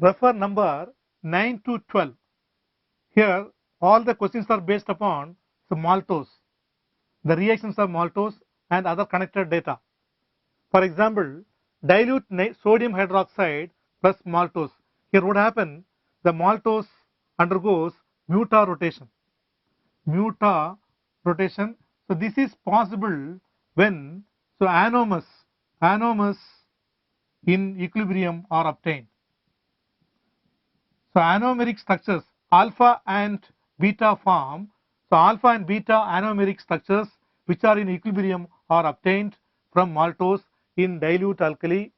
Refer number 9 to 12. Here all the questions are based upon the maltose, the reactions of maltose and other connected data. For example, dilute sodium hydroxide plus maltose. Here what happen? The maltose undergoes muta rotation. Muta rotation. So this is possible when anomers in equilibrium are obtained. So anomeric structures alpha and beta form. So alpha and beta anomeric structures which are in equilibrium are obtained from maltose in dilute alkali,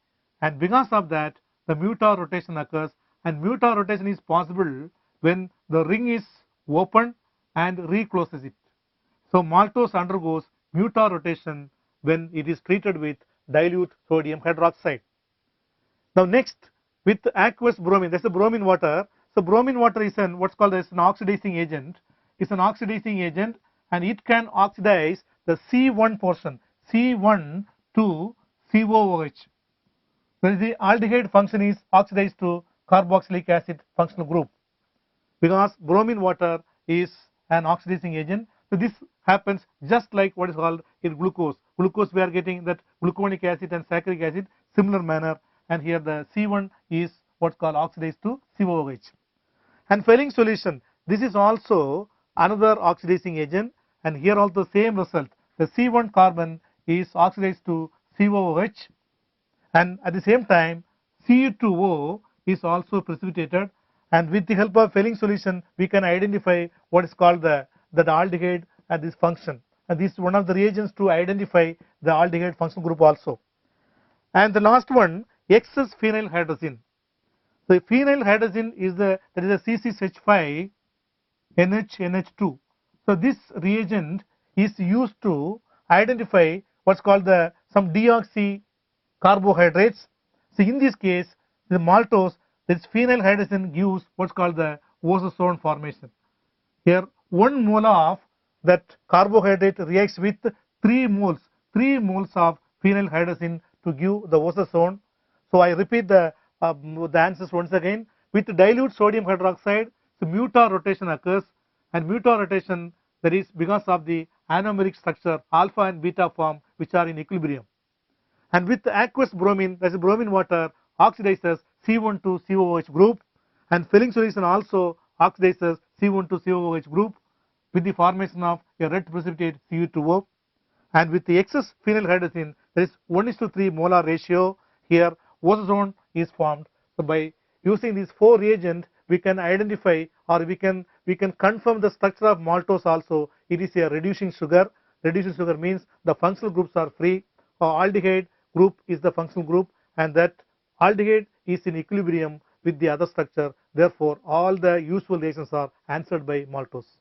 and because of that the muta rotation occurs, and muta rotation is possible when the ring is opened and recloses it. So maltose undergoes muta rotation when it is treated with dilute sodium hydroxide. Now next, with aqueous bromine, there's a bromine water. So bromine water is what's called as an oxidizing agent. It's an oxidizing agent, and it can oxidize the C1 portion, C1 to COOH. Where the aldehyde function is oxidized to carboxylic acid functional group, because bromine water is an oxidizing agent. So this happens just like what is called in glucose. Glucose we are getting that gluconic acid and saccharic acid, similar manner, and here the C1 is what's called oxidized to COOH. And Fehling solution, this is also another oxidizing agent, and here also same result. The C1 carbon is oxidized to COOH, and at the same time Cu2O is also precipitated, and with the help of Fehling solution we can identify what is called the aldehyde at this function, and this is one of the reagents to identify the aldehyde functional group also. And the last one, excess phenyl hydrazine. So phenyl hydrazine is a CCH5 NH2. So this reagent is used to identify what's called some deoxy carbohydrates. So in this case, the maltose, this phenyl hydrazine gives what's called the osazone formation. Here 1 mole of that carbohydrate reacts with 3 moles of phenyl hydrazine to give the osazone. So I repeat the answers once again. With dilute sodium hydroxide, so muta rotation occurs, and muta rotation, that is because of the anomeric structure alpha and beta form which are in equilibrium. And with aqueous bromine, that is bromine water, oxidizes C1 to COOH group, and Fehling solution also oxidizes C1 to COOH group with the formation of a red precipitate Cu2O. And with the excess phenyl hydrazine, there is 1:3 molar ratio. Here osazone is formed. So by using these 4 reagents, we can identify, or we can confirm the structure of maltose also. It is a reducing sugar. Reducing sugar means the functional groups are free. Aldehyde group is the functional group, and that aldehyde is in equilibrium with the other structure. Therefore all the useful reactions are answered by maltose.